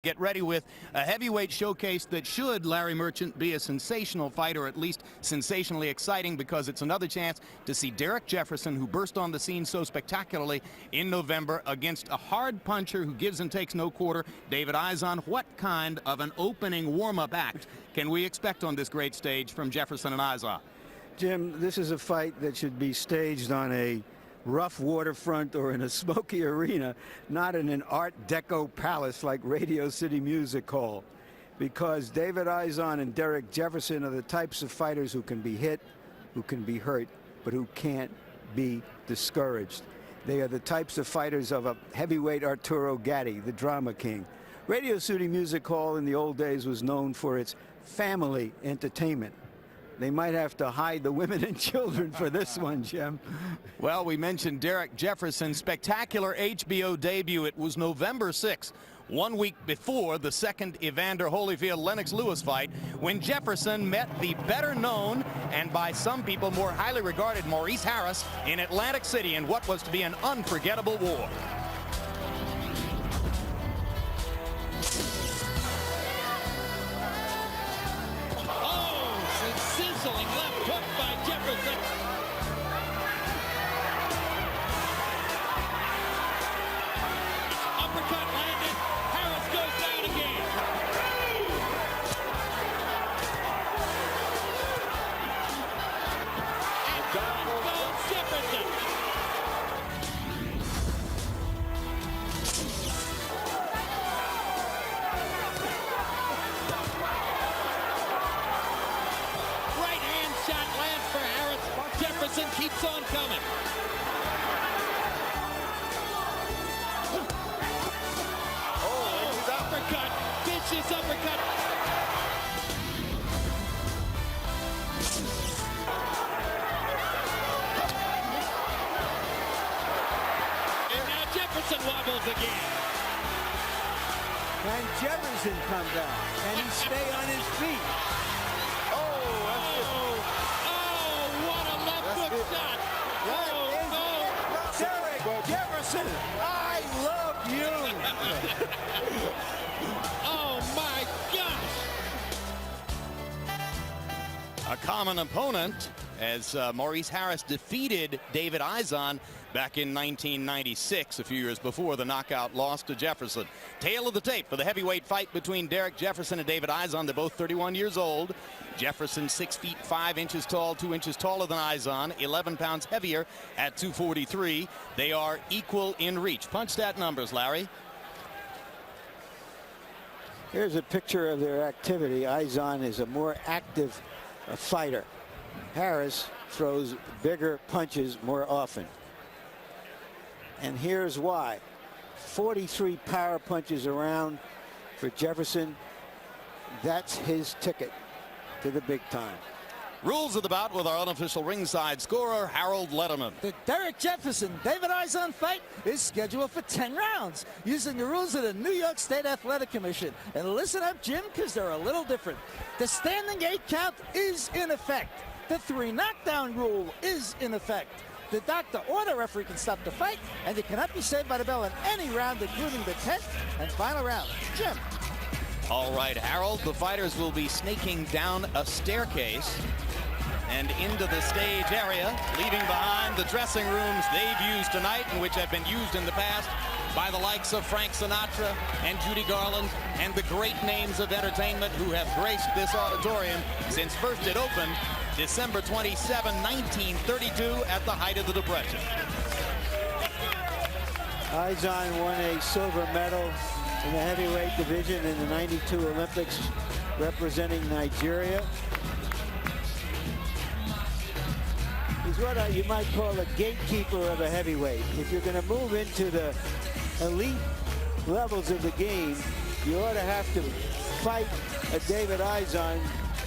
Get ready with a heavyweight showcase that should, Larry Merchant, be a sensational fight, or at least sensationally exciting, because it's another chance to see Derrick Jefferson, who burst on the scene so spectacularly in November, against a hard puncher who gives and takes no quarter, David Izon. What kind of an opening warm-up act can we expect on this great stage from Jefferson and Izon? Jim, this is a fight that should be staged on a rough waterfront or in a smoky arena, not in an Art Deco palace like Radio City Music Hall, because David Izon and Derrick Jefferson are the types of fighters who can be hit, who can be hurt, but who can't be discouraged. They are the types of fighters of a heavyweight Arturo Gatti, the drama king. Radio City Music Hall in the old days was known for its family entertainment. They might have to hide the women and children for this one, Jim. Well, we mentioned Derrick Jefferson's spectacular HBO debut. It was November 6th, 1 week before the second Evander Holyfield-Lennox Lewis fight, when Jefferson met the better-known and by some people more highly regarded Maurice Harris in Atlantic City in what was to be an unforgettable war. Left hook by Jefferson. Uppercut landed. Harris goes down again. And down goes Jefferson. Shot lands for Harris. Jefferson keeps on coming. Oh, uppercut. Vicious uppercut. And now Jefferson wobbles again. And Jefferson comes out, and he stay on his feet. Shot. Derrick Jefferson, I love you. Oh my gosh. A common opponent, as Maurice Harris defeated David Izon back in 1996, a few years before the knockout loss to Jefferson. Tail of the tape for the heavyweight fight between Derrick Jefferson and David Izon. They're both 31 years old. Jefferson 6 feet 5 inches tall, 2 inches taller than Izon, 11 pounds heavier at 243. They are equal in reach. Punch stat numbers, Larry. Here's a picture of their activity. Izon is a more active fighter. Harris throws bigger punches more often. And here's why. 43 power punches around for Jefferson. That's his ticket to the big time. Rules of the bout with our unofficial ringside scorer, Harold Letterman. The Derrick Jefferson-David Izon fight is scheduled for 10 rounds using the rules of the New York State Athletic Commission. And listen up, Jim, because they're a little different. The standing 8 count is in effect. The 3 knockdown rule is in effect. The doctor or the referee can stop the fight, and you cannot be saved by the bell in any round, including the 10th and final round. Jim. All right, Harold, the fighters will be snaking down a staircase and into the stage area, leaving behind the dressing rooms they've used tonight and which have been used in the past by the likes of Frank Sinatra and Judy Garland and the great names of entertainment who have graced this auditorium since first it opened December 27, 1932, at the height of the Depression. Izon won a silver medal in the heavyweight division in the '92 Olympics, representing Nigeria. He's what you might call a gatekeeper of a heavyweight. If you're going to move into the elite levels of the game, you ought to have to fight a David Izon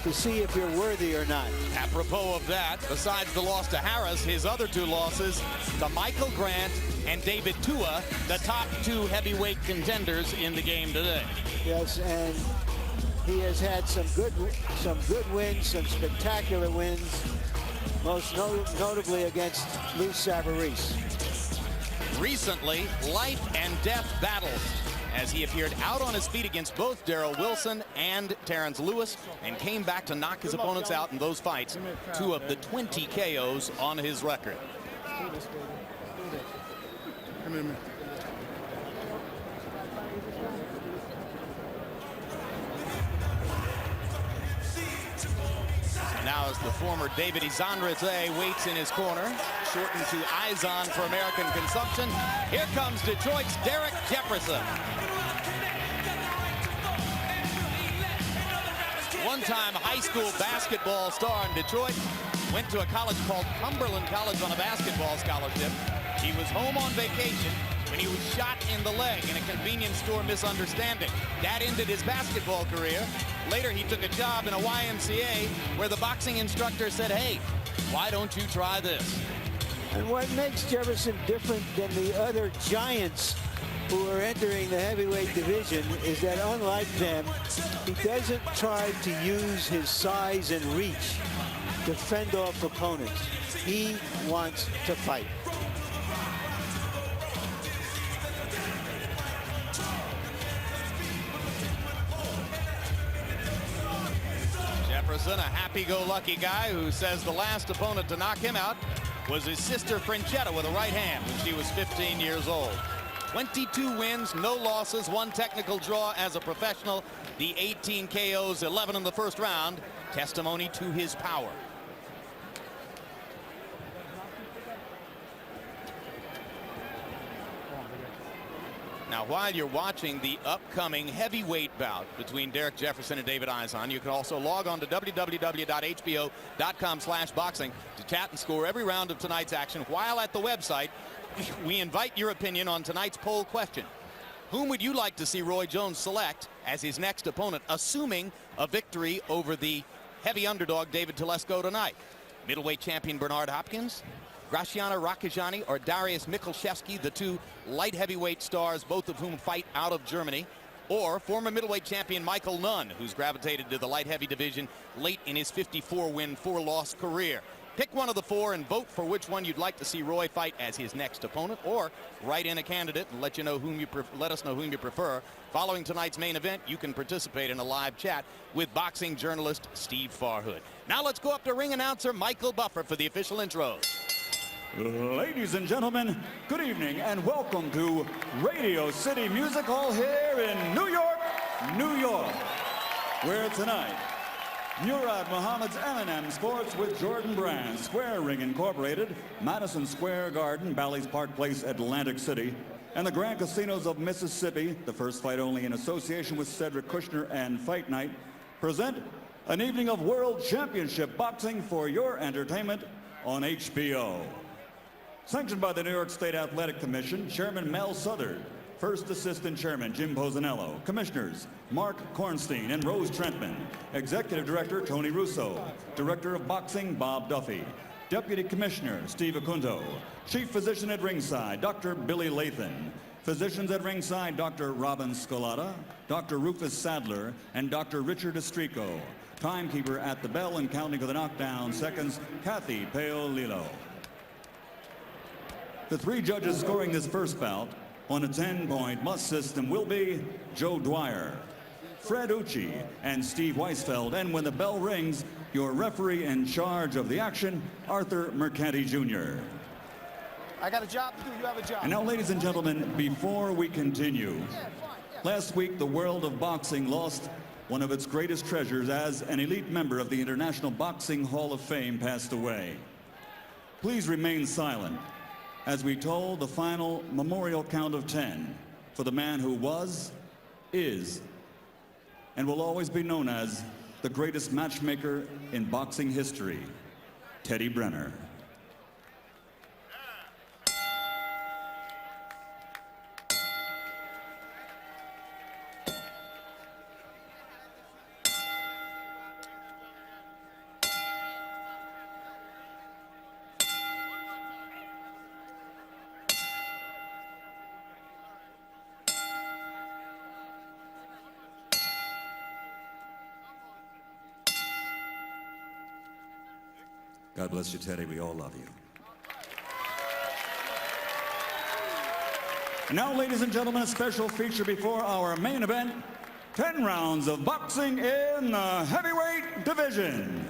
to see if you're worthy or not. Apropos of that, besides the loss to Harris, his other 2 losses to Michael Grant and David Tua, the top 2 heavyweight contenders in the game today. Yes, and he has had some good wins, some spectacular wins, most notably against Lou Savarese. Recently, life and death battles as he appeared out on his feet against both Darrell Wilson and Terrence Lewis and came back to knock his opponents out in those fights, 2 of the 20 KOs on his record. Now as the former David Izon waits in his corner, shortened to Izon for American consumption, here comes Detroit's Derrick Jefferson. One-time high school basketball star in Detroit, went to a college called Cumberland College on a basketball scholarship. He was home on vacation when he was shot in the leg in a convenience store misunderstanding. That ended his basketball career. Later, he took a job in a YMCA where the boxing instructor said, hey, why don't you try this? And what makes Jefferson different than the other giants who are entering the heavyweight division is that, unlike them, he doesn't try to use his size and reach to fend off opponents. He wants to fight. Jefferson, a happy-go-lucky guy who says the last opponent to knock him out was his sister Franchetta with a right hand when she was 15 years old. 22 wins, no losses, 1 technical draw as a professional. The 18 KOs, 11 in the first round, testimony to his power. Now, while you're watching the upcoming heavyweight bout between Derrick Jefferson and David Izon, you can also log on to www.hbo.com/boxing to chat and score every round of tonight's action. While at the website, we invite your opinion on tonight's poll question. Whom would you like to see Roy Jones select as his next opponent, assuming a victory over the heavy underdog David Telesco tonight? Middleweight champion Bernard Hopkins, Graciano Rakhijani, or Darius Michalczewski, the 2 light heavyweight stars, both of whom fight out of Germany, or former middleweight champion Michael Nunn, who's gravitated to the light heavy division late in his 54-win, 4-loss career. Pick one of the 4 and vote for which one you'd like to see Roy fight as his next opponent, or write in a candidate and let us know whom you prefer. Following tonight's main event, you can participate in a live chat with boxing journalist Steve Farhood. Now let's go up to ring announcer Michael Buffer for the official intros. Ladies and gentlemen, good evening and welcome to Radio City Music Hall here in New York, New York, where tonight Murad Muhammad's M&M Sports with Jordan Brand, Square Ring Incorporated, Madison Square Garden, Bally's Park Place, Atlantic City, and the Grand Casinos of Mississippi, the first fight only in association with Cedric Kushner and Fight Night, present an evening of World Championship Boxing for your entertainment on HBO. Sanctioned by the New York State Athletic Commission, Chairman Mel Southard, First Assistant Chairman Jim Posanello, Commissioners Mark Kornstein and Rose Trentman, Executive Director Tony Russo, Director of Boxing Bob Duffy, Deputy Commissioner Steve Acunto, Chief Physician at ringside Dr. Billy Lathan, Physicians at ringside Dr. Robin Scolata, Dr. Rufus Sadler, and Dr. Richard Estrico. Timekeeper at the bell and counting to the knockdown seconds, Kathy Paolillo. The 3 judges scoring this first bout on a 10-point must system will be Joe Dwyer, Fred Ucci, and Steve Weisfeld. And when the bell rings, your referee in charge of the action, Arthur Mercante Jr. I got a job to do. You have a job. And now, ladies and gentlemen, before we continue, last week the world of boxing lost one of its greatest treasures as an elite member of the International Boxing Hall of Fame passed away. Please remain silent as we toll the final memorial count of 10 for the man who was, is, and will always be known as the greatest matchmaker in boxing history, Teddy Brenner. God bless you, Teddy. We all love you. Now, ladies and gentlemen, a special feature before our main event. 10 rounds of boxing in the heavyweight division.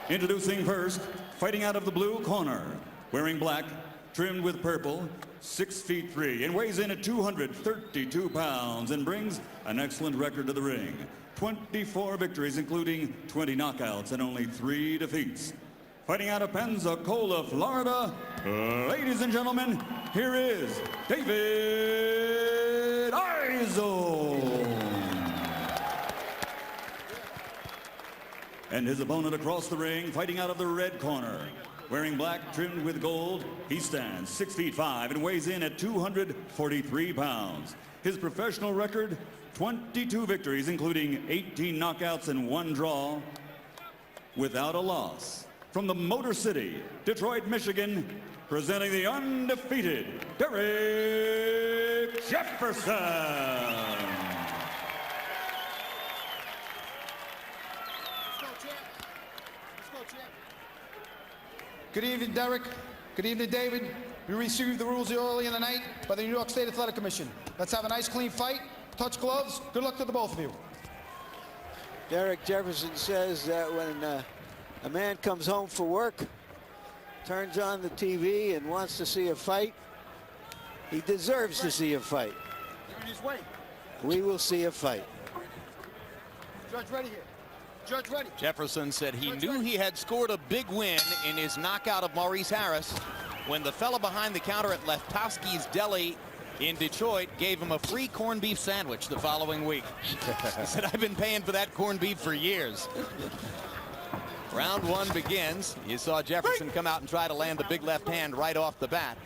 Introducing first, fighting out of the blue corner, wearing black, trimmed with purple, 6'3", and weighs in at 232 pounds and brings an excellent record to the ring. 24 victories, including 20 knockouts and only 3 defeats. Fighting out of Pensacola, Florida, ladies and gentlemen, here is David Izon. And his opponent across the ring, fighting out of the red corner, wearing black trimmed with gold, he stands 6'5" and weighs in at 243 pounds. His professional record, 22 victories, including 18 knockouts and 1 draw, without a loss. From the Motor City, Detroit, Michigan, presenting the undefeated Derrick Jefferson. Good evening, Derrick. Good evening, David. We received the rules early in the night by the New York State Athletic Commission. Let's have a nice, clean fight. Touch gloves. Good luck to the both of you. Derrick Jefferson says that when a man comes home for work, turns on the TV and wants to see a fight, he deserves to see a fight. We will see a fight. Judge ready here. Judge ready. Jefferson said he knew he had scored a big win in his knockout of Maurice Harris when the fella behind the counter at Leftowski's Deli in Detroit gave him a free corned beef sandwich the following week. He said, I've been paying for that corned beef for years. Round 1 begins. You saw Jefferson come out and try to land the big left hand right off the bat.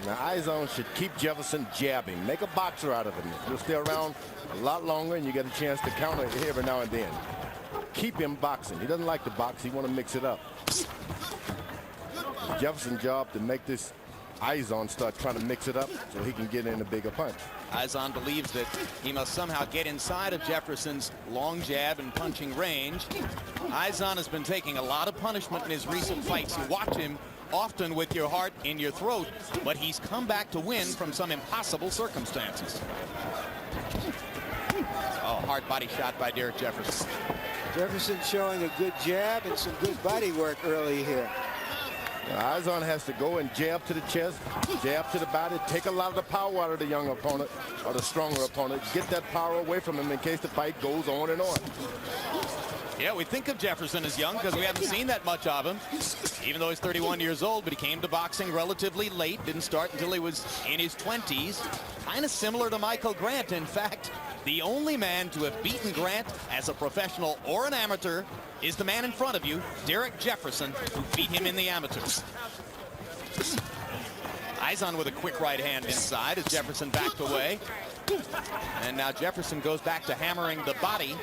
Now, Izon should keep Jefferson jabbing. Make a boxer out of him. He'll stay around a lot longer, and you get a chance to counter every now and then. Keep him boxing. He doesn't like to box. He want to mix it up. Jefferson's job to make this Izon start trying to mix it up so he can get in a bigger punch. Izon believes that he must somehow get inside of Jefferson's long jab and punching range. Izon has been taking a lot of punishment in his recent fights. You watch him often with your heart in your throat, but he's come back to win from some impossible circumstances. Oh, hard body shot by Derrick Jefferson. Jefferson showing a good jab and some good body work early here. Now, Izon has to go and jab to the chest, jab to the body, take a lot of the power out of the young opponent or the stronger opponent, get that power away from him in case the fight goes on and on. Yeah, we think of Jefferson as young because we haven't seen that much of him, even though he's 31 years old, but he came to boxing relatively late, didn't start until he was in his 20s. Kind of similar to Michael Grant. In fact, the only man to have beaten Grant as a professional or an amateur is the man in front of you, Derrick Jefferson, who beat him in the amateurs. Izon with a quick right hand inside as Jefferson backed away. And now Jefferson goes back to hammering the body.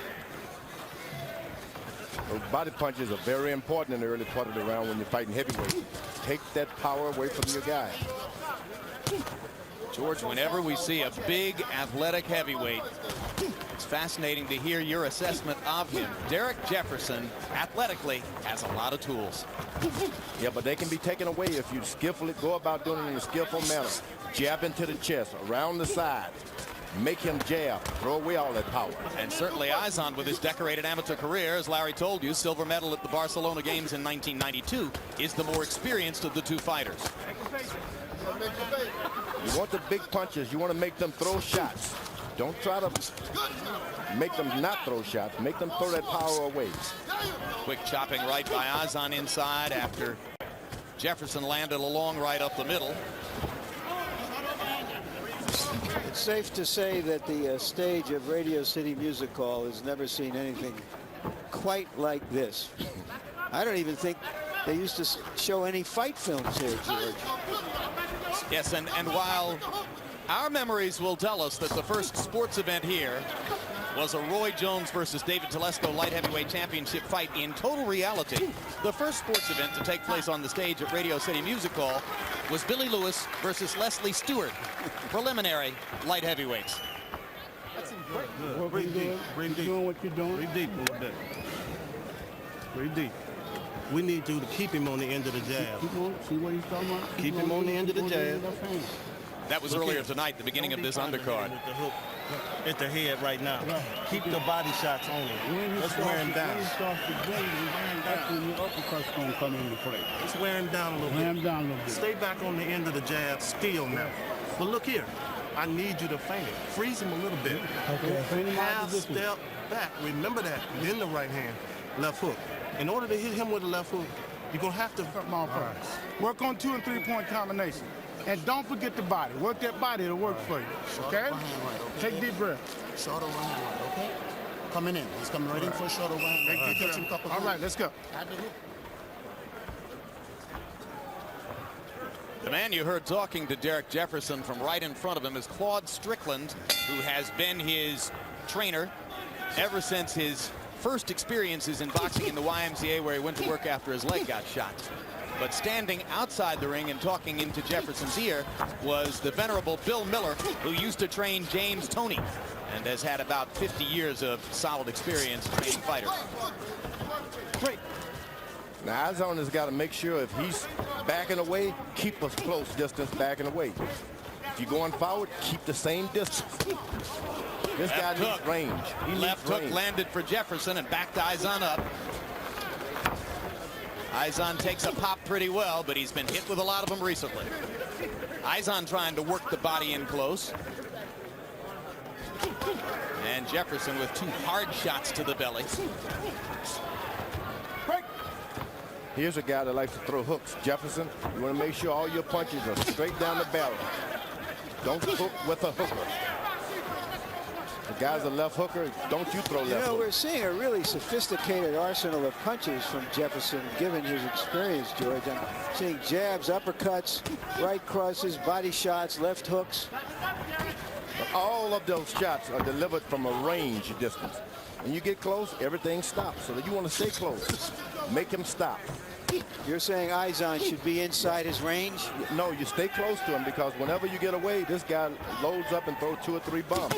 Those body punches are very important in the early part of the round when you're fighting heavyweight. Take that power away from your guy. George, whenever we see a big athletic heavyweight, it's fascinating to hear your assessment of him. Derrick Jefferson, athletically, has a lot of tools. Yeah, but they can be taken away if you skillfully go about doing it in a skillful manner. Jab into the chest, around the side. Make him jab, throw away all that power. And certainly Izon, with his decorated amateur career, as Larry told you, silver medal at the Barcelona Games in 1992, is the more experienced of the two fighters. You want the big punches. You want to make them throw shots. Don't try to make them not throw shots. Make them throw that power away. Quick chopping right by Izon inside after Jefferson landed a long right up the middle. It's safe to say that the stage of Radio City Music Hall has never seen anything quite like this. I don't even think they used to show any fight films here, George. Yes, and while our memories will tell us that the first sports event here was a Roy Jones versus David Telesco light heavyweight championship fight, in total reality, the first sports event to take place on the stage at Radio City Music Hall was Billy Lewis versus Leslie Stewart, preliminary light heavyweights. Breathe deep. Breathe deep. Doing what you're doing. Breathe deep a little bit. Breathe deep. We need you to keep him on the end of the jab. See what he's talking about? Keep him on the end of the jab. That was earlier tonight, the beginning of this undercard. The hook at the head right now. Keep the body shots on him. Let's wear him down. When he starts to bend, that's when your uppercut's going to come into play. Let's wear him down a little bit. Wear him down a little bit. Stay back on the end of the jab still now. But look here. I need you to feint it. Freeze him a little bit. Okay, feint him out Half of the distance. step back. Remember that. Then the right hand, left hook. In order to hit him with a left hook, you're going to have to work on 2 and 3 point combination. And don't forget the body. Work that body to work for you. Okay? Take deep breath. Short overhand right, okay? Coming in. He's coming right in for a short overhand. Take deep breath. All right, let's go. The man you heard talking to Derrick Jefferson from right in front of him is Claude Strickland, who has been his trainer ever since his first experiences in boxing in the YMCA, where he went to work after his leg got shot. But standing outside the ring and talking into Jefferson's ear was the venerable Bill Miller, who used to train James Toney and has had about 50 years of solid experience training fighters. Great. Now, Izon has got to make sure if he's backing away, keep a close distance backing away. If you're going forward, keep the same distance. This guy needs range. He Left hook landed for Jefferson and backed Izon up. Izon takes a pop pretty well, but he's been hit with a lot of them recently. Izon trying to work the body in close. And Jefferson with 2 hard shots to the belly. Here's a guy that likes to throw hooks. Jefferson, you want to make sure all your punches are straight down the barrel. Don't hook with a hooker. The guy's a left hooker. Don't you throw left hook. We're seeing a really sophisticated arsenal of punches from Jefferson, given his experience, George. I'm seeing jabs, uppercuts, right crosses, body shots, left hooks. All of those shots are delivered from a range distance. When you get close, everything stops. So that you want to stay close. Make him stop. You're saying Izon should be inside his range? No, you stay close to him, because whenever you get away, this guy loads up and throws 2 or 3 bombs.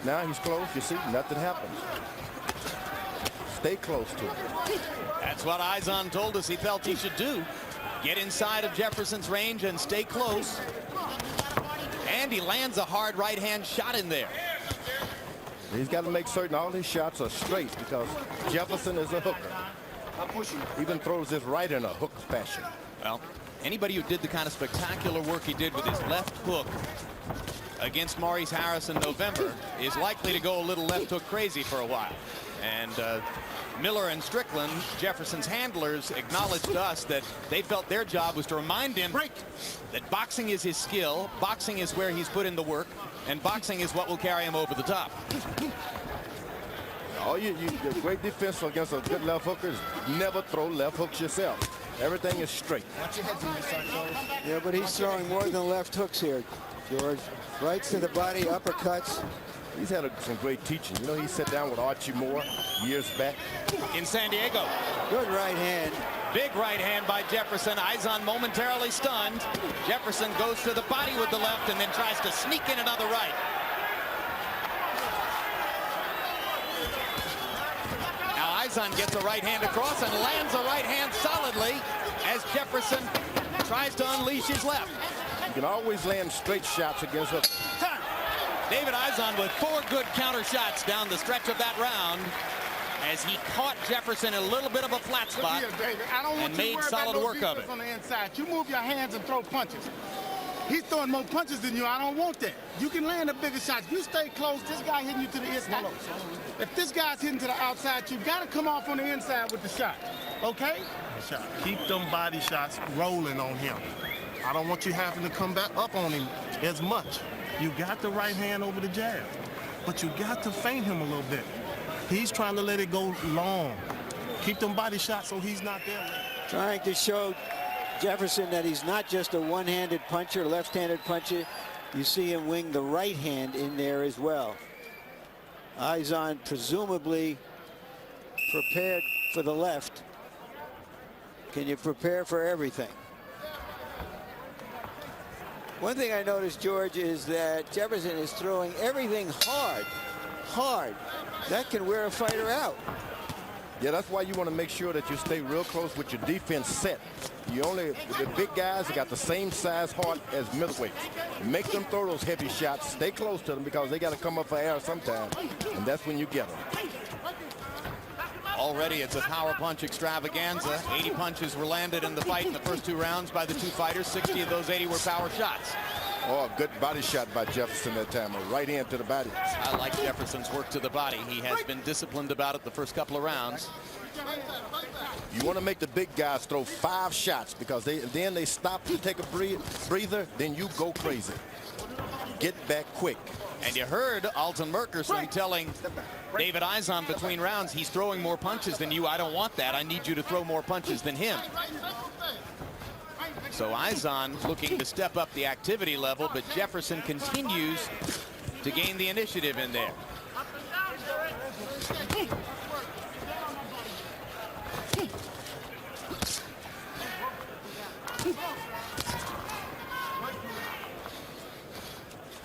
Now he's close. You see, nothing happens. Stay close to him. That's what Izon told us he felt he should do. Get inside of Jefferson's range and stay close. And he lands a hard right-hand shot in there. He's got to make certain all his shots are straight, because Jefferson is a hooker. Even throws his right in a hook fashion. Well, anybody who did the kind of spectacular work he did with his left hook against Maurice Harris in November is likely to go a little left hook crazy for a while. And Miller and Strickland, Jefferson's handlers, acknowledged to us that they felt their job was to remind him that boxing is his skill, boxing is where he's put in the work, and boxing is what will carry him over the top. All your great defense against a good left hooker is never throw left hooks yourself. Everything is straight. Yeah, but he's throwing more than left hooks here, George. Rights to the body, uppercuts. He's had some great teaching. You know, he sat down with Archie Moore years back. In San Diego. Good right hand. Big right hand by Jefferson. Izon momentarily stunned. Jefferson goes to the body with the left and then tries to sneak in another right. Now Izon gets a right hand across and lands a right hand solidly as Jefferson tries to unleash his left. You can always land straight shots against him. David Izon with 4 good counter shots down the stretch of that round as he caught Jefferson in a little bit of a flat spot and made solid work of it. On the inside. You move your hands and throw punches. He's throwing more punches than you. I don't want that. You can land the bigger shots. You stay close. This guy hitting you to the inside. If this guy's hitting to the outside, you got to come off on the inside with the shot. Okay? Keep them body shots rolling on him. I don't want you having to come back up on him as much. You got the right hand over the jab, but you got to feint him a little bit. He's trying to let it go long. Keep them body shots so he's not there. Trying to show Jefferson that he's not just a one-handed puncher, left-handed puncher. You see him wing the right hand in there as well. Izon presumably prepared for the left. Can you prepare for everything? One thing I noticed, George, is that Jefferson is throwing everything hard. That can wear a fighter out. Yeah, that's why you want to make sure that you stay real close with your defense set. The big guys have got the same size heart as middleweights. Make them throw those heavy shots. Stay close to them because they got to come up for air sometime, and that's when you get them. Already it's a power punch extravaganza. 80 punches were landed in the fight in the first 2 rounds by the 2 fighters. 60 of those 80 were power shots. Oh, a good body shot by Jefferson that time. A right hand to the body. I like Jefferson's work to the body. He has been disciplined about it the first couple of rounds. You want to make the big guys throw 5 shots because then they stop to take a breather. Then you go crazy. Get back quick. And you heard Alton Merkerson telling David Izon between rounds, he's throwing more punches than you. I don't want that. I need you to throw more punches than him. So Izon looking to step up the activity level, but Jefferson continues to gain the initiative in there.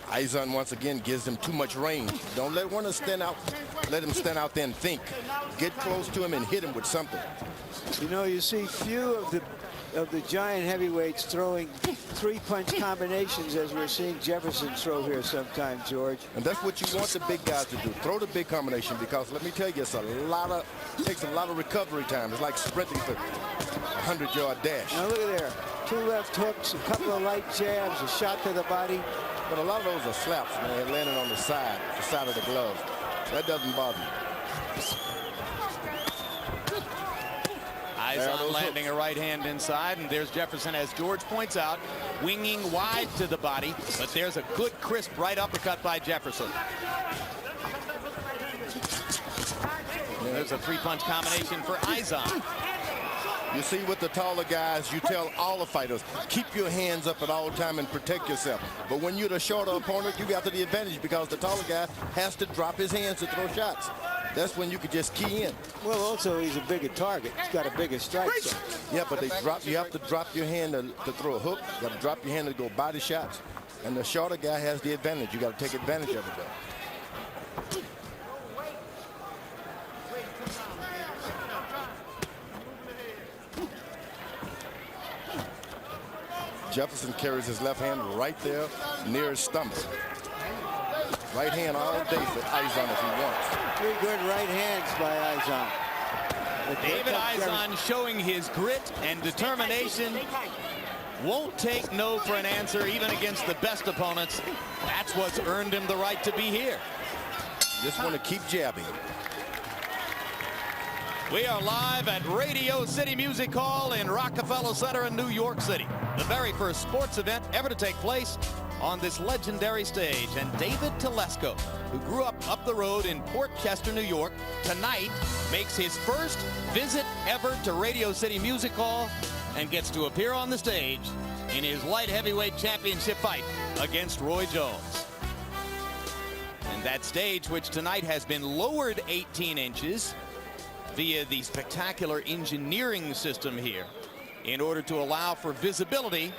Izon once again gives him too much range. Don't let one stand out. Let him stand out there and think. Get close to him and hit him with something. You know, you see few of the giant heavyweights throwing 3-punch combinations as we're seeing Jefferson throw here sometimes, George. And that's what you want the big guys to do. Throw the big combination because let me tell you, it takes a lot of recovery time. It's like sprinting for a 100-yard dash. Now look at there. 2 left hooks, a couple of light jabs, a shot to the body. But a lot of those are slaps, man, landing on the side of the glove. That doesn't bother me. Izon landing a right hand inside, and there's Jefferson, as George points out, winging wide to the body, but there's a good crisp right uppercut by Jefferson. There's a 3-punch combination for Izon. You see, with the taller guys, you tell all the fighters, keep your hands up at all time and protect yourself. But when you're the shorter opponent, you got the advantage because the taller guy has to drop his hands to throw shots. That's when you could just key in. Well, also, he's a bigger target. He's got a bigger strike zone. Yeah, but you have to drop your hand to throw a hook. You got to drop your hand to go body shots. And the shorter guy has the advantage. You got to take advantage of it, though. Jefferson carries his left hand right there near his stomach. Right hand all day for Izon if he wants. 3 good right hands by Izon. David Izon showing his grit and determination. Won't take no for an answer even against the best opponents. That's what's earned him the right to be here. Just want to keep jabbing. We are live at Radio City Music Hall in Rockefeller Center in New York City. The very first sports event ever to take place on this legendary stage. And David Telesco, who grew up the road in Port Chester, New York, tonight makes his first visit ever to Radio City Music Hall and gets to appear on the stage in his light heavyweight championship fight against Roy Jones. And that stage, which tonight has been lowered 18 inches via the spectacular engineering system here in order to allow for visibility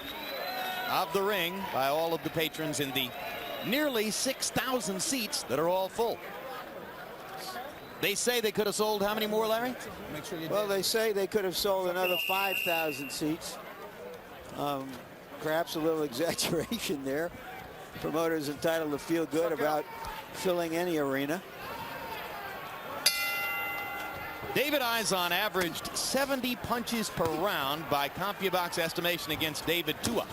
of the ring by all of the patrons in the nearly 6,000 seats that are all full. They say they could have sold how many more, Larry? Make sure you Well, they say they could have sold another 5,000 seats. Perhaps a little exaggeration there. Promoters entitled to feel good about filling any arena. David Izon averaged 70 punches per round by Compubox estimation against David Tua.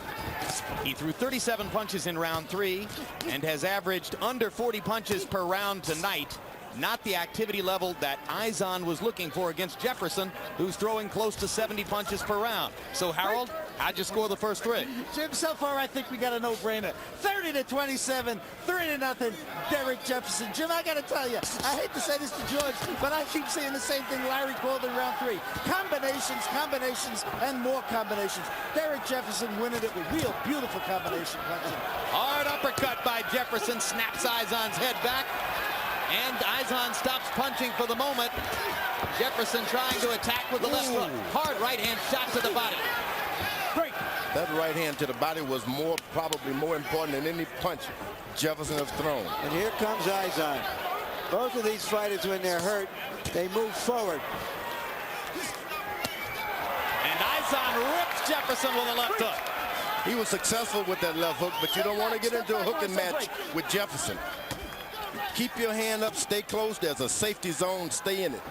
He threw 37 punches in round 3 and has averaged under 40 punches per round tonight. Not the activity level that Izon was looking for against Jefferson, who's throwing close to 70 punches per round. So, Harold, how'd you score the first 3? Jim, so far I think we got a no-brainer. 30-27, 3-0, Derrick Jefferson. Jim, I got to tell you, I hate to say this to George, but I keep saying the same thing Larry called in round 3. Combinations, and more combinations. Derrick Jefferson winning it with real beautiful combination punching. Hard uppercut by Jefferson, snaps Izon's head back. And Izon stops punching for the moment. Jefferson trying to attack with the left hook. Hard right hand shot to the body. Great. That right hand to the body was probably more important than any punch Jefferson has thrown. And here comes Izon. Both of these fighters, when they're hurt, they move forward. And Izon rips Jefferson with a left hook. He was successful with that left hook, but you don't want to get into a hooking match with Jefferson. Keep your hand up, stay close. There's a safety zone, stay in it.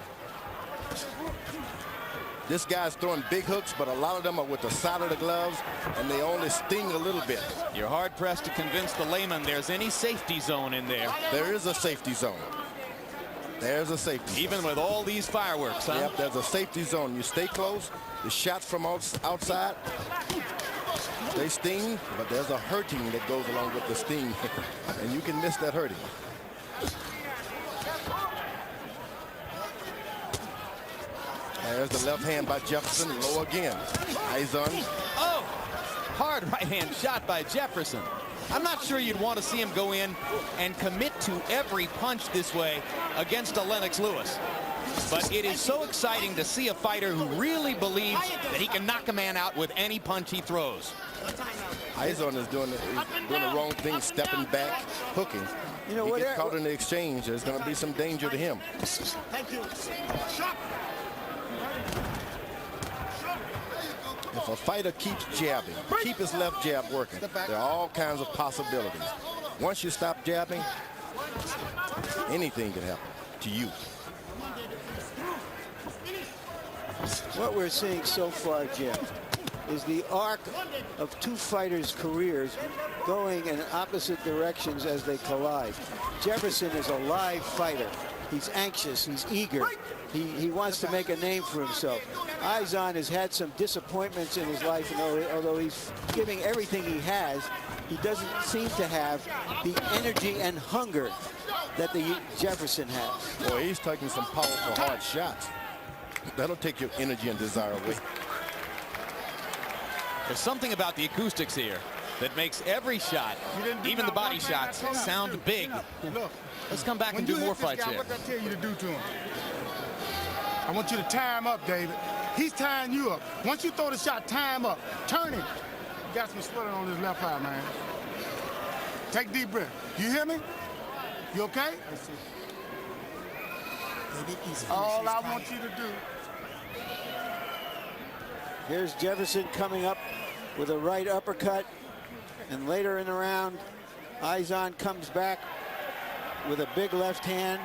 This guy's throwing big hooks, but a lot of them are with the side of the gloves, and they only sting a little bit. You're hard-pressed to convince the layman there's any safety zone in there. There is a safety zone. There's a safety zone. Even with all these fireworks, huh? Yep, there's a safety zone. You stay close. The shots from outside, they sting, but there's a hurting that goes along with the sting, and you can miss that hurting. There's the left hand by Jefferson, low again. Izon. Oh, hard right hand shot by Jefferson. I'm not sure you'd want to see him go in and commit to every punch this way against a Lennox Lewis. But it is so exciting to see a fighter who really believes that he can knock a man out with any punch he throws. Izon is doing the wrong thing, stepping back, hooking. You know, he gets caught in the exchange. There's going to be some danger to him. Thank you. If a fighter keeps jabbing, keep his left jab working, there are all kinds of possibilities. Once you stop jabbing, anything can happen to you. What we're seeing so far, Jeff, is the arc of two fighters' careers going in opposite directions as they collide. Jefferson is a live fighter. He's anxious, he's eager. He wants to make a name for himself. Izon has had some disappointments in his life, and although he's giving everything he has, he doesn't seem to have the energy and hunger that the Jefferson has. Boy, he's taking some powerful, hard shots. That'll take your energy and desire away. There's something about the acoustics here that makes every shot, even the body shots, sound big. Look, let's come back and do more fights here. What did I tell you to do to him? I want you to tie him up, David. He's tying you up. Once you throw the shot, tie him up. Turn him. You got some swelling on his left eye, man. Take a deep breath. You hear me? You okay? All I want you to do. Here's Jefferson coming up with a right uppercut. And later in the round, Izon comes back with a big left hand.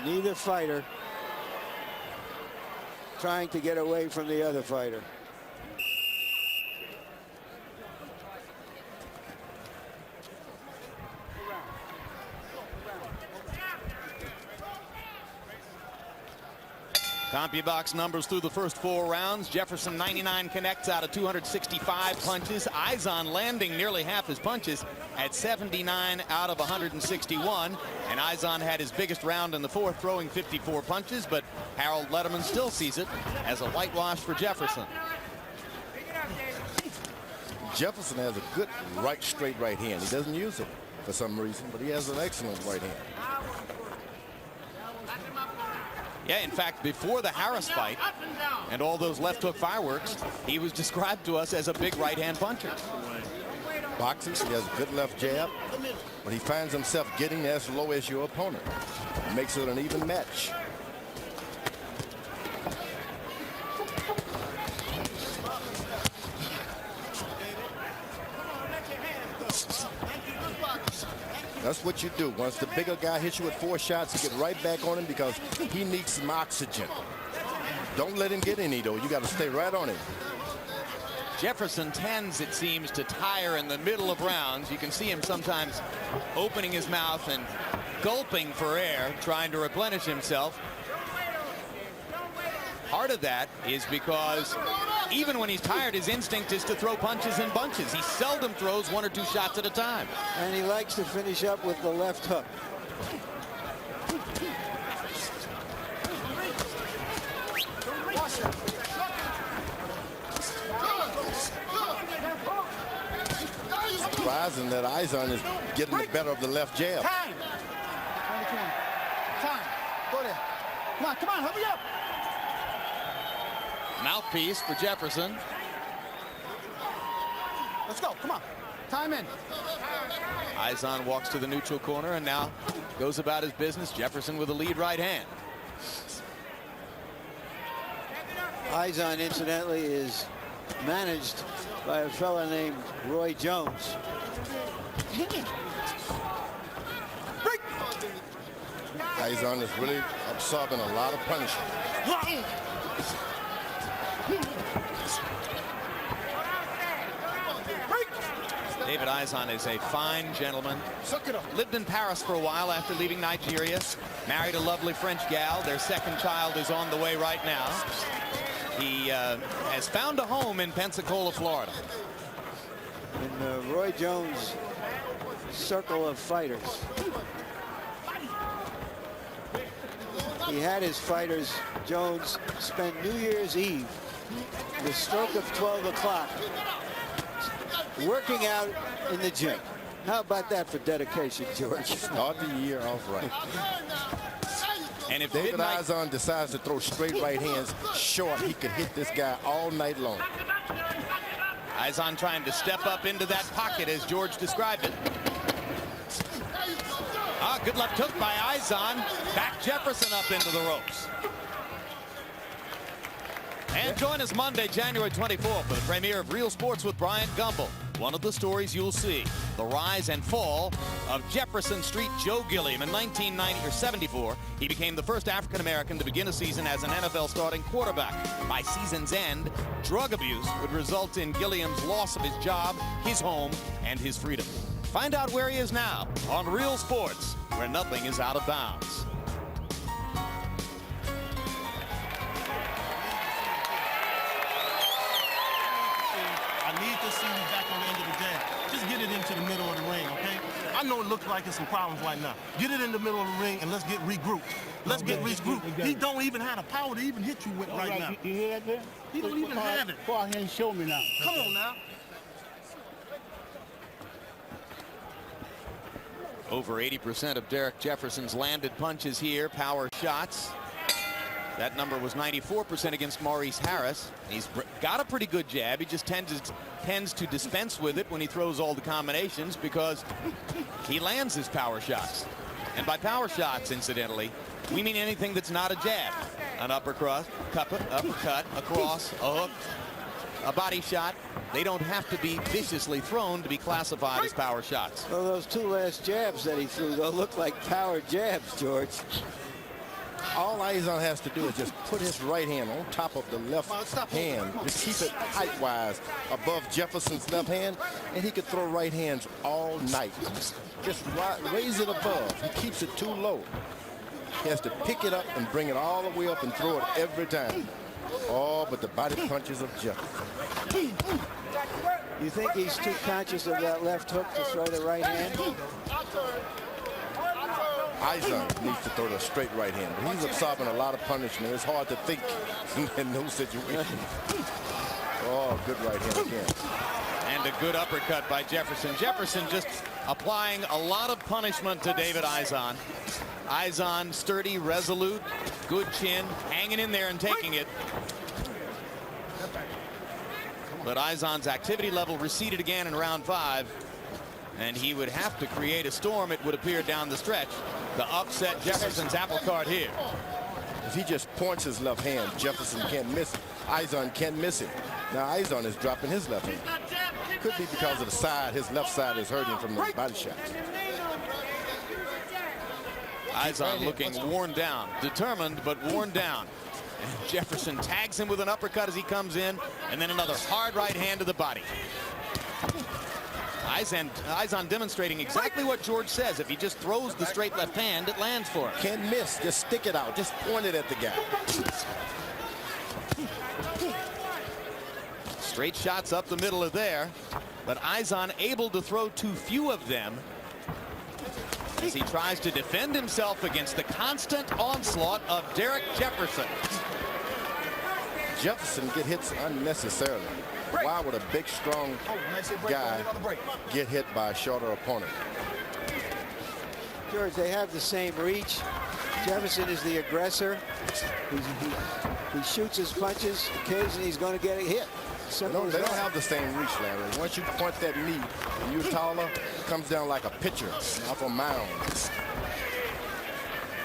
Neither fighter trying to get away from the other fighter. Compubox numbers through the first 4 rounds. Jefferson 99 connects out of 265 punches. Izon landing nearly half his punches at 79 out of 161. And Izon had his biggest round in the 4th, throwing 54 punches, but Harold Letterman still sees it as a whitewash for Jefferson. Jefferson has a good right, straight right hand. He doesn't use it for some reason, but he has an excellent right hand. Yeah, in fact, before the Harris fight and all those left hook fireworks, he was described to us as a big right-hand puncher. Boxing, he has a good left jab, but he finds himself getting as low as your opponent. It makes it an even match. That's what you do. Once the bigger guy hits you with 4 shots, you get right back on him because he needs some oxygen. Don't let him get any, though. You got to stay right on him. Jefferson tends, it seems, to tire in the middle of rounds. You can see him sometimes opening his mouth and gulping for air, trying to replenish himself. Part of that is because even when he's tired, his instinct is to throw punches in bunches. He seldom throws 1 or 2 shots at a time. And he likes to finish up with the left hook. Surprising that Izon is getting the better of the left jab. Time. Time. Go there. Come on, hurry up. Mouthpiece for Jefferson. Let's go. Come on. Time in. Izon walks to the neutral corner and now goes about his business. Jefferson with a lead right hand. Izon, incidentally, is managed by a fellow named Roy Jones. Izon is really absorbing a lot of punishment. David Izon is a fine gentleman. Lived in Paris for a while after leaving Nigeria. Married a lovely French gal. Their second child is on the way right now. He has found a home in Pensacola, Florida. In Roy Jones' circle of fighters. He had his fighters, Jones, spend New Year's Eve, the stroke of 12 o'clock, working out in the gym. How about that for dedication, George? Start the year off right. And if David Izon decides to throw straight right hands short, he could hit this guy all night long. Izon trying to step up into that pocket as George described it. Ah, good left hook by Izon. Back Jefferson up into the ropes. And join us Monday, January 24th for the premiere of Real Sports with Bryant Gumbel. One of the stories you'll see, the rise and fall of Jefferson Street Joe Gilliam. In 1974, he became the first African-American to begin a season as an NFL starting quarterback. By season's end, drug abuse would result in Gilliam's loss of his job, his home, and his freedom. Find out where he is now on Real Sports, where nothing is out of bounds. See you back on the end of the jab. Just get it into the middle of the ring, okay? I know it looks like it's some problems right now. Get it in the middle of the ring and let's get regrouped. Let's get regrouped. He don't even have the power to even hit you with right now. You hear that there? He don't even have it. Go out here and show me now. Come on now. Over 80% of Derrick Jefferson's landed punches here, power shots. That number was 94% against Maurice Harris. He's got a pretty good jab. He just tends to dispense with it when he throws all the combinations because he lands his power shots. And by power shots, incidentally, we mean anything that's not a jab. An uppercut, a cross, a hook, a body shot. They don't have to be viciously thrown to be classified as power shots. Well, those two last jabs that he threw, they'll look like power jabs, George. All Izon has to do is just put his right hand on top of the left hand to keep it height-wise above Jefferson's left hand, and he could throw right hands all night. Just raise it above. He keeps it too low. He has to pick it up and bring it all the way up and throw it every time. Oh, but the body punches of Jefferson. You think he's too conscious of that left hook to throw the right hand? Izon needs to throw the straight right hand, but he's absorbing a lot of punishment. It's hard to think in those situations. Oh, good right hand again. And a good uppercut by Jefferson. Jefferson just applying a lot of punishment to David Izon. Izon sturdy, resolute, good chin, hanging in there and taking it. But Izon's activity level receded again in round 5. And he would have to create a storm, it would appear, down the stretch to upset Jefferson's apple cart here. If he just points his left hand, Jefferson can't miss it. Izon can't miss it. Now Izon is dropping his left hand. Could be because of the side. His left side is hurting from the body shots. Izon looking worn down, determined but worn down. And Jefferson tags him with an uppercut as he comes in, and then another hard right hand to the body. Izon demonstrating exactly what George says. If he just throws the straight left hand, it lands for him. Can't miss. Just stick it out. Just point it at the guy. Straight shots up the middle of there, but Izon able to throw too few of them as he tries to defend himself against the constant onslaught of Derrick Jefferson. Jefferson get hits unnecessarily. Why would a big, strong guy get hit by a shorter opponent? George, they have the same reach. Jefferson is the aggressor. He shoots his punches. Occasionally he's going to get a hit. They don't have the same reach, Larry. Once you point that knee and you're taller, it comes down like a pitcher off a mound.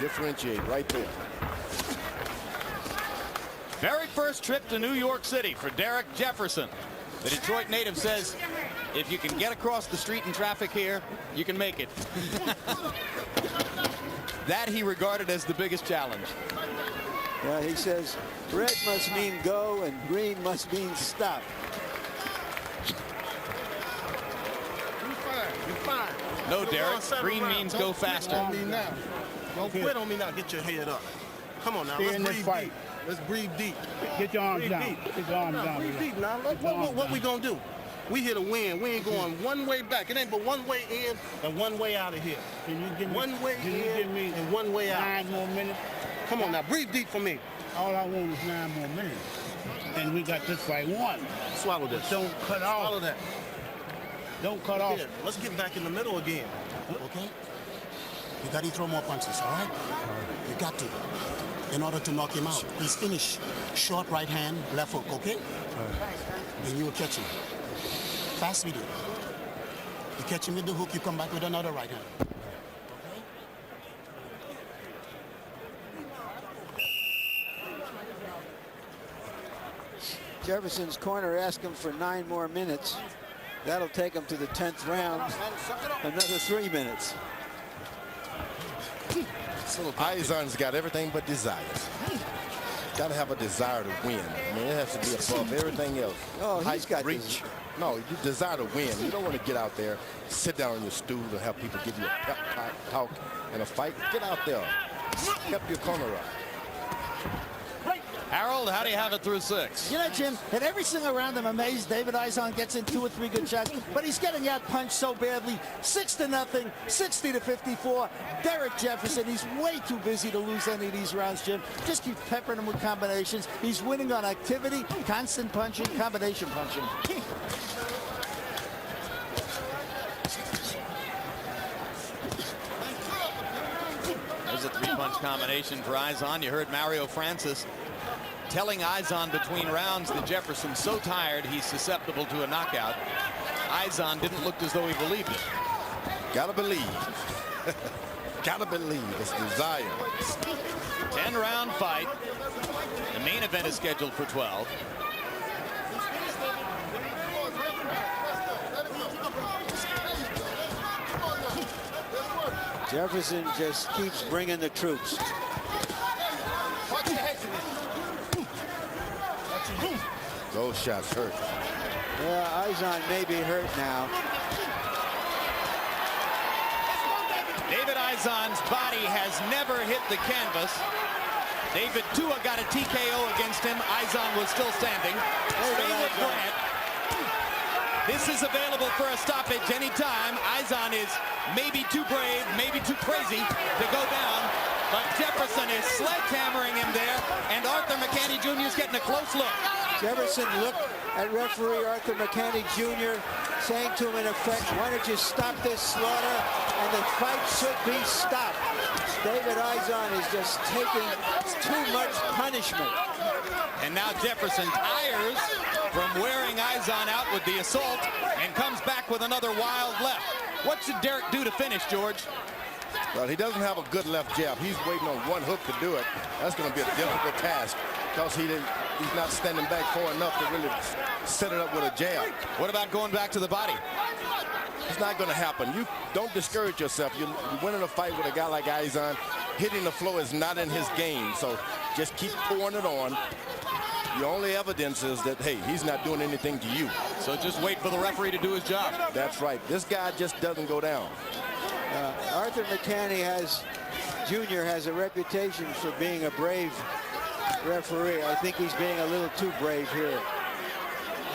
Differentiate right there. Very first trip to New York City for Derrick Jefferson. The Detroit native says, if you can get across the street in traffic here, you can make it. That he regarded as the biggest challenge. Yeah, he says red must mean go and green must mean stop. You're fine. You're fine. No, Go Derrick. on, 7 Green rounds. means Don't go quit faster. on me now. Don't quit on me now. Get your head up. Come on now. Stay Let's in this breathe fight. deep. Let's breathe deep. Get your arms Breathe down. deep. Get your arms No, down. breathe relax. deep now. Look, what we gonna do? We here to win. We ain't going one way back. It ain't but one way in and one way out of here. Can you give me, One way can you in give me and one way out. 9 more minutes? Come on now. Breathe deep for me. All I want is 9 more minutes. And we got this fight won. Swallow this. Don't cut off. Swallow that. Don't cut off. Here, let's get back in the middle again. Okay? You got to throw more punches, all right? You got to. In order to knock him out. He's finished. Short right hand, left hook, okay? Then you will catch him. Fast with it. You catch him with the hook, you come back with another right hand. Jefferson's corner asked him for 9 more minutes. That'll take him to the 10th round. Another 3 minutes. Izon's got everything but desire. Got to have a desire to win. I mean, it has to be above everything else. Oh, he's Height, got reach. No, you desire to win. You don't want to get out there, sit down on your stool and have people give you a pep talk in a fight. Get out there. Pep your corner up. Harold, how do you have it through 6? You know, Jim, and everything around him amazed. David Izon gets in 2 or 3 good shots, but he's getting out punched so badly. 6-0, 60-54. Derrick Jefferson, he's way too busy to lose any of these rounds, Jim. Just keep peppering him with combinations. He's winning on activity, constant punching, combination punching. There's a 3-punch combination for Izon. You heard Mario Francis telling Izon between rounds that Jefferson's so tired he's susceptible to a knockout. Izon didn't look as though he believed it. Gotta believe. Gotta believe. It's desire. 10-round fight. The main event is scheduled for 12. Jefferson just keeps bringing the troops. Those shots hurt. Yeah, Izon may be hurt now. David Izon's body has never hit the canvas. David Tua got a TKO against him. Izon was still standing. Stay with Grant. This is available for a stoppage anytime. Izon is maybe too brave, maybe too crazy to go down. But Jefferson is sledgehammering him there, and Arthur Mercante Jr. is getting a close look. Jefferson looked at referee Arthur Mercante Jr. saying to him in effect, why don't you stop this slaughter? And the fight should be stopped. David Izon is just taking too much punishment. And now Jefferson tires from wearing Izon out with the assault and comes back with another wild left. What should Derrick do to finish, George? Well, he doesn't have a good left jab. He's waiting on one hook to do it. That's going to be a difficult task because he's not standing back far enough to really set it up with a jab. What about going back to the body? It's not going to happen. You don't discourage yourself. You're winning a fight with a guy like Izon. Hitting the floor is not in his game, so just keep pouring it on. Your only evidence is that, hey, he's not doing anything to you. So just wait for the referee to do his job. That's right. This guy just doesn't go down. Arthur Mercante Jr. has a reputation for being a brave referee. I think he's being a little too brave here.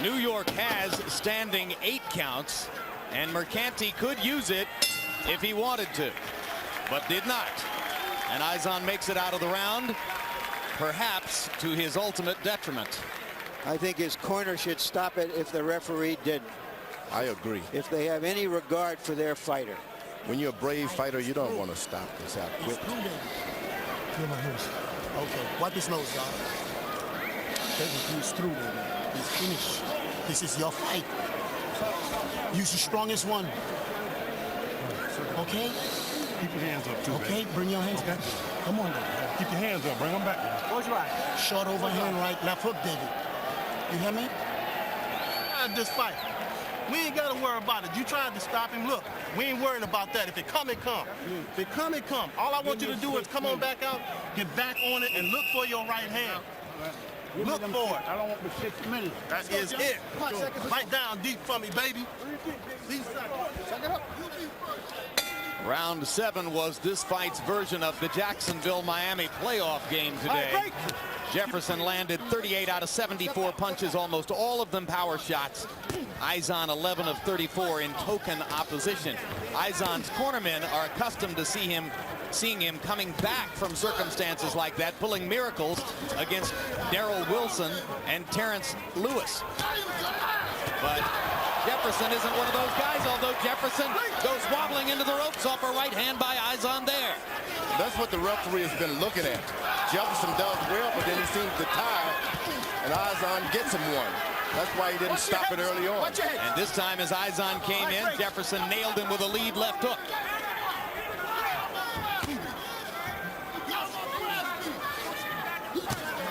New York has standing 8 counts, and Mercante could use it if he wanted to, but did not. And Izon makes it out of the round, perhaps to his ultimate detriment. I think his corner should stop it if the referee didn't. I agree. If they have any regard for their fighter. When you're a brave fighter, you don't want to stop this out quick. Okay, wipe his nose, y'all. He's through, baby. He's finished. This is your fight. Use the strongest one. Okay? Keep your hands up, too. Okay, bring your hands back. Come on, now. Keep your hands up. Bring them back. Close your eyes. Short overhand right, left hook, David. You hear me? This fight. We ain't got to worry about it. You tried to stop him. Look, we ain't worried about that. If it come, it come. If it come, it come. All I want you to do is come on back out, get back on it, and look for your right hand. Look for it. I don't want the 6 minutes. That is it. Bite down deep for me, baby. Round 7 was this fight's version of the Jacksonville-Miami playoff game today. Jefferson landed 38 out of 74 punches, almost all of them power shots. Izon 11 of 34 in token opposition. Izon's cornermen are accustomed to seeing him coming back from circumstances like that, pulling miracles against Darrell Wilson and Terrence Lewis. But Jefferson isn't one of those guys, although Jefferson goes wobbling into the ropes off a right hand by Izon there. That's what the referee has been looking at. Jefferson does well, but then he seems to tie, and Izon gets him one. That's why he didn't stop it early on. And this time as Izon came in, Jefferson nailed him with a lead left hook.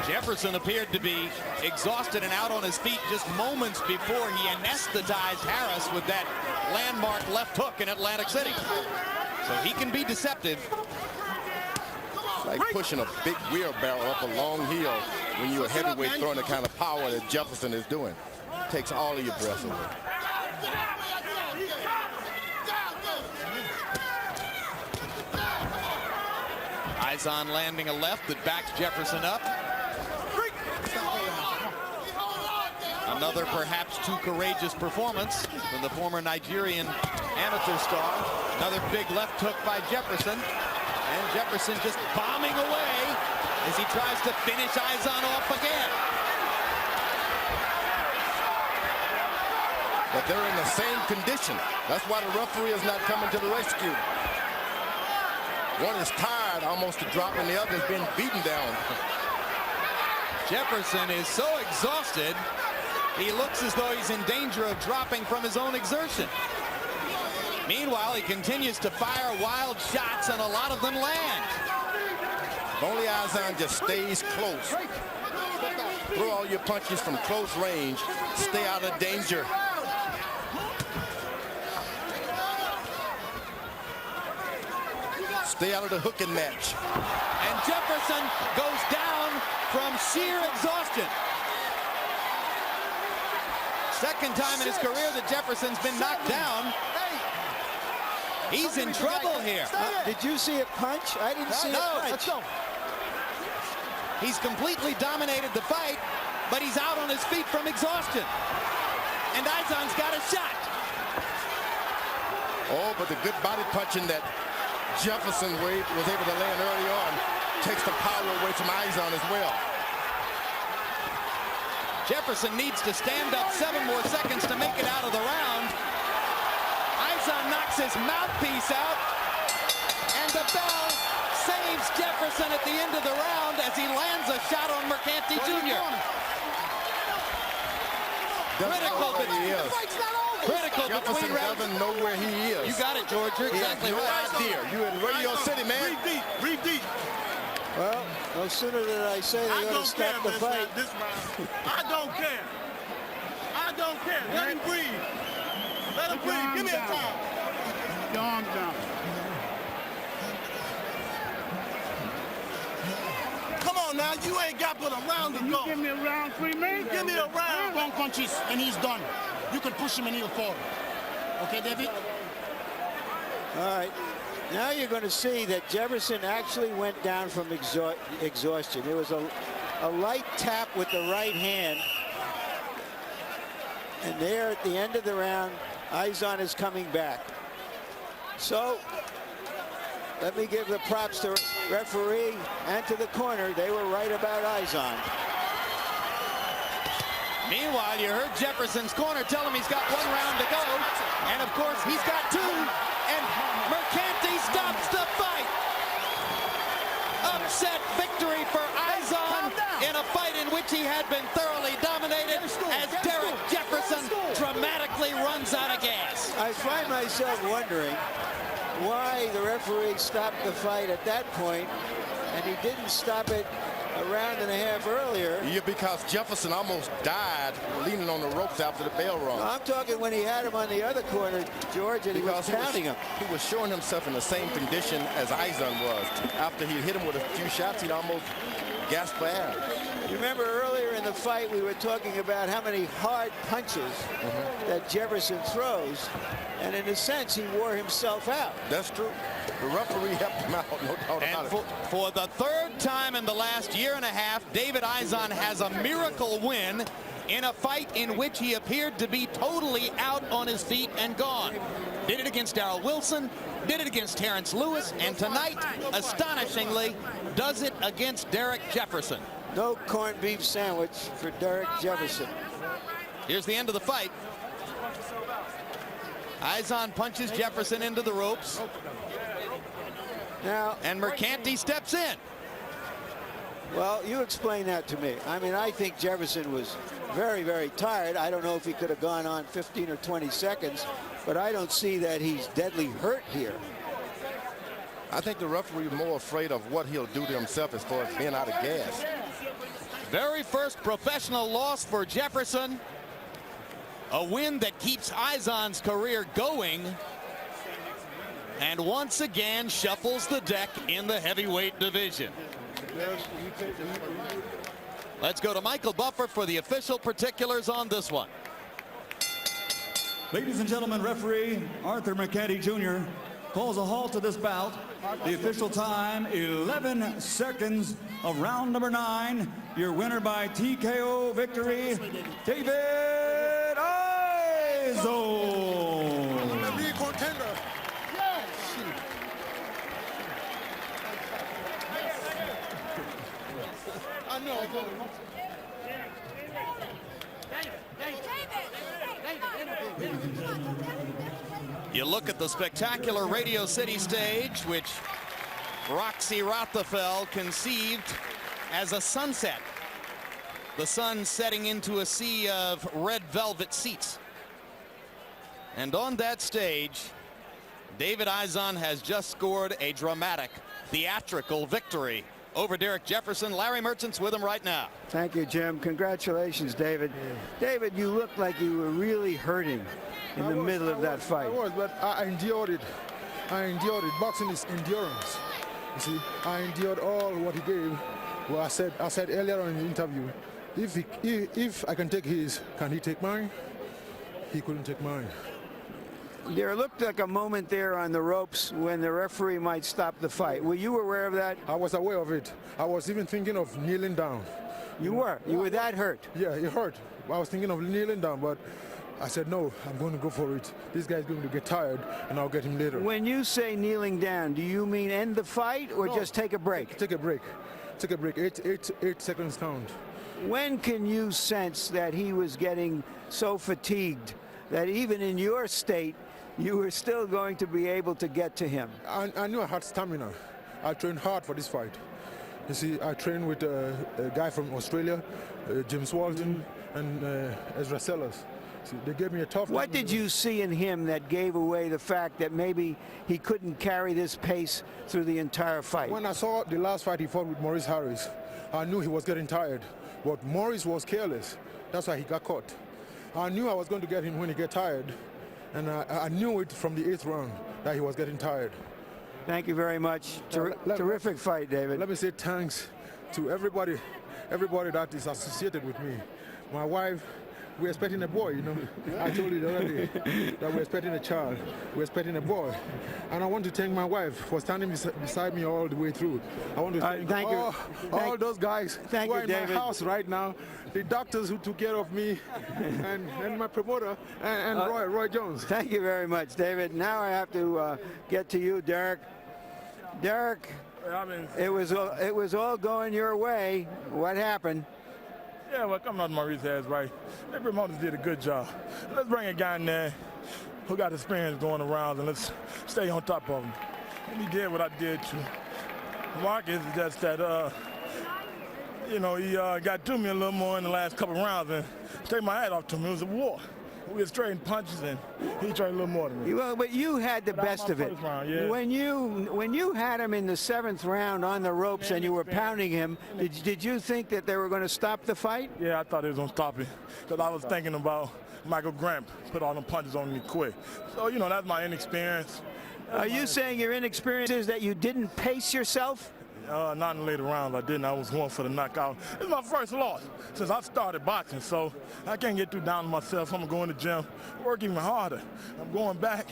Jefferson appeared to be exhausted and out on his feet just moments before he anesthetized Harris with that landmark left hook in Atlantic City. So he can be deceptive. It's like pushing a big wheelbarrow up a long hill when you're a heavyweight throwing the kind of power that Jefferson is doing. Takes all of your breath away. Izon landing a left that backs Jefferson up. Another perhaps too courageous performance from the former Nigerian amateur star. Another big left hook by Jefferson. And Jefferson just bombing away as he tries to finish Izon off again. But they're in the same condition. That's why the referee is not coming to the rescue. One is tired almost to drop, and the other is being beaten down. Jefferson is so exhausted, he looks as though he's in danger of dropping from his own exertion. Meanwhile, he continues to fire wild shots, and a lot of them land. If only Izon just stays close. Throw all your punches from close range. Stay out of danger. Stay out of the hooking match. And Jefferson goes down from sheer exhaustion. Second time in his career that Jefferson's been knocked down. He's in trouble here. Did you see a punch? I didn't see a punch. Let's go. He's completely dominated the fight, but he's out on his feet from exhaustion. And Izon's got a shot. Oh, but the good body punching that Jefferson was able to land early on takes the power away from Izon as well. Jefferson needs to stand up 7 more seconds to make it out of the round. Izon knocks his mouthpiece out, and the bell saves Jefferson at the end of the round as he lands a shot on Mercante Jr. Critical Jefferson between rounds. doesn't know where he is. You got it, George. You're exactly no right. idea. You're in Radio City, man. Breathe deep. Well, no sooner did I say they ought to stop the fight. This round. I don't care. I don't care. Let him breathe. Let him breathe. Give me a time. Your arms down. Come on now. You ain't got but a round to go. Give me a round, 3 minutes. Give me a round. Long punches, and he's done. You can push him and he'll fall. Okay, David? All right. Now you're going to see that Jefferson actually went down from exhaustion. It was a light tap with the right hand. And there at the end of the round, Izon is coming back. So let me give the props to referee and to the corner. They were right about Izon. Meanwhile, you heard Jefferson's corner tell him he's got 1 round to go. And, of course, he's got 2. And Mercante stops the fight. Upset victory for Izon in a fight in which which he had been thoroughly dominated as Derrick Jefferson dramatically runs out of gas. I find myself wondering why the referee stopped the fight at that point, and he didn't stop it a round and a half earlier. Yeah, because Jefferson almost died leaning on the ropes after the bell rung. I'm talking when he had him on the other corner, George, and he was pounding him. He was showing himself in the same condition as Izon was. After he hit him with a few shots, he'd almost gasped for air. You remember earlier in the fight we were talking about how many hard punches that Jefferson throws, and in a sense he wore himself out. That's true. The referee helped him out, no doubt about it. For the third time in the last year and a half, David Izon has a miracle win in a fight in which he appeared to be totally out on his feet and gone. Did it against Darrell Wilson, did it against Terrence Lewis, and tonight, astonishingly, does it against Derrick Jefferson. No corned beef sandwich for Derrick Jefferson. Here's the end of the fight. Izon punches Jefferson into the ropes. Now, and Mercante steps in. Well, you explain that to me. I mean, I think Jefferson was very, very tired. I don't know if he could have gone on 15 or 20 seconds, but I don't see that he's deadly hurt here. I think the referee is more afraid of what he'll do to himself as far as being out of gas. Very first professional loss for Jefferson. A win that keeps Izon's career going. And once again shuffles the deck in the heavyweight division. Let's go to Michael Buffer for the official particulars on this one. Ladies and gentlemen, referee Arthur Mercante Jr. calls a halt to this bout. The official time, 11 seconds of round number 9. Your winner by TKO victory, David Izon. You look at the spectacular Radio City stage, which Roxy Rothafel conceived as a sunset. The sun setting into a sea of red velvet seats. And on that stage, David Izon has just scored a dramatic, theatrical victory over Derrick Jefferson. Larry Merchant's with him right now. Thank you, Jim. Congratulations, David. David, you looked like you were really hurting in the middle of that fight. I was, but I endured it. I endured it. Boxing is endurance. You see, I endured all what he gave. Well, I said earlier on in the interview, if I can take his, can he take mine? He couldn't take mine. There looked like a moment there on the ropes when the referee might stop the fight. Were you aware of that? I was aware of it. I was even thinking of kneeling down. You were? You were that hurt? Yeah, it hurt. I was thinking of kneeling down, but I said, no, I'm going to go for it. This guy's going to get tired, and I'll get him later. When you say kneeling down, do you mean end the fight or just take a break? Take a break. Take a break. 8 seconds count. When can you sense that he was getting so fatigued that even in your state, you were still going to be able to get to him? I knew I had stamina. I trained hard for this fight. You see, I trained with a guy from Australia, James Walton, and Ezra Sellers. See, they gave me a tough time. What did you see in him that gave away the fact that maybe he couldn't carry this pace through the entire fight? When I saw the last fight he fought with Maurice Harris, I knew he was getting tired. But Maurice was careless. That's why he got caught. I knew I was going to get him when he got tired. And I knew it from the 8th round that he was getting tired. Thank you very much. Terrific fight, David. Let me say thanks to everybody that is associated with me. My wife, we're expecting a boy, you know. I told you the other day that we're expecting a child. We're expecting a boy. And I want to thank my wife for standing beside me all the way through. I want to thank all those guys who are in my house right now, the doctors who took care of me, and my promoter, and Roy Jones. Thank you very much, David. Now I have to get to you, Derrick. Derrick, it was all going your way. What happened? Yeah, well, coming out Maurice has right. The promoters did a good job. Let's bring a guy in there who got experience going around, and let's stay on top of him. And he did what I did to Marcus, just that you know, he got to me a little more in the last couple rounds and take my hat off to him. It was a war. We was trading punches, and he tried a little more than me. Well, but you had the best of it. Round, yeah. When you had him in the 7th round on the ropes and you were pounding him, did you think that they were going to stop the fight? Yeah, I thought they was going to stop it because I was thinking about Michael Grant put all them punches on me quick. So, you know, that's my inexperience. Are you saying your inexperience is that you didn't pace yourself? Not in the later rounds. I didn't. I was going for the knockout. It's my first loss since I started boxing, so I can't get too down on myself. I'm going to go in the gym, work even harder. I'm going back.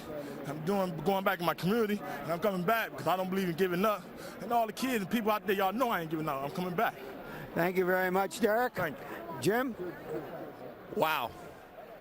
Going back in my community, and I'm coming back because I don't believe in giving up. And all the kids and people out there, y'all know I ain't giving up. I'm coming back. Thank you very much, Derrick. Thank you. Jim? Wow.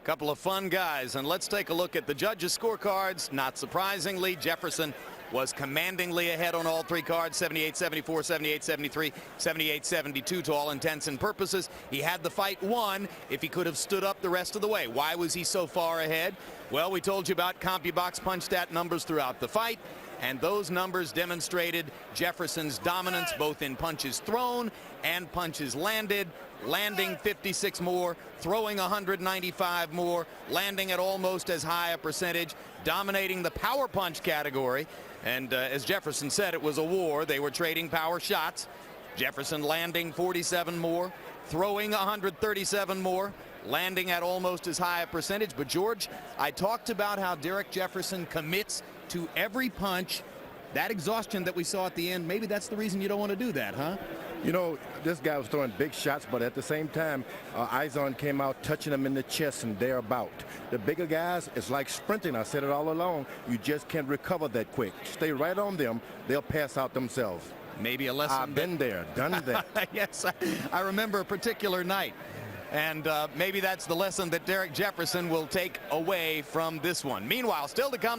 Couple of fun guys, and let's take a look at the judges' scorecards. Not surprisingly, Jefferson was commandingly ahead on all 3 cards, 78-74, 78-73, 78-72 to all intents and purposes. He had the fight won if he could have stood up the rest of the way. Why was he so far ahead? Well, we told you about Compubox punch stat numbers throughout the fight, and those numbers demonstrated Jefferson's dominance both in punches thrown and punches landed. Landing 56 more, throwing 195 more, landing at almost as high a percentage, dominating the power punch category. And as Jefferson said, it was a war. They were trading power shots. Jefferson landing 47 more, throwing 137 more, landing at almost as high a percentage. But George, I talked about how Derrick Jefferson commits to every punch. That exhaustion that we saw at the end, maybe that's the reason you don't want to do that, huh? You know, this guy was throwing big shots, but at the same time, Izon came out touching him in the chest and thereabout. The bigger guys, it's like sprinting. I said it all along. You just can't recover that quick. Stay right on them. They'll pass out themselves. Maybe a lesson. I've been there, done that. Yes, I remember a particular night. And maybe that's the lesson that Derrick Jefferson will take away from this one. Meanwhile, still to come.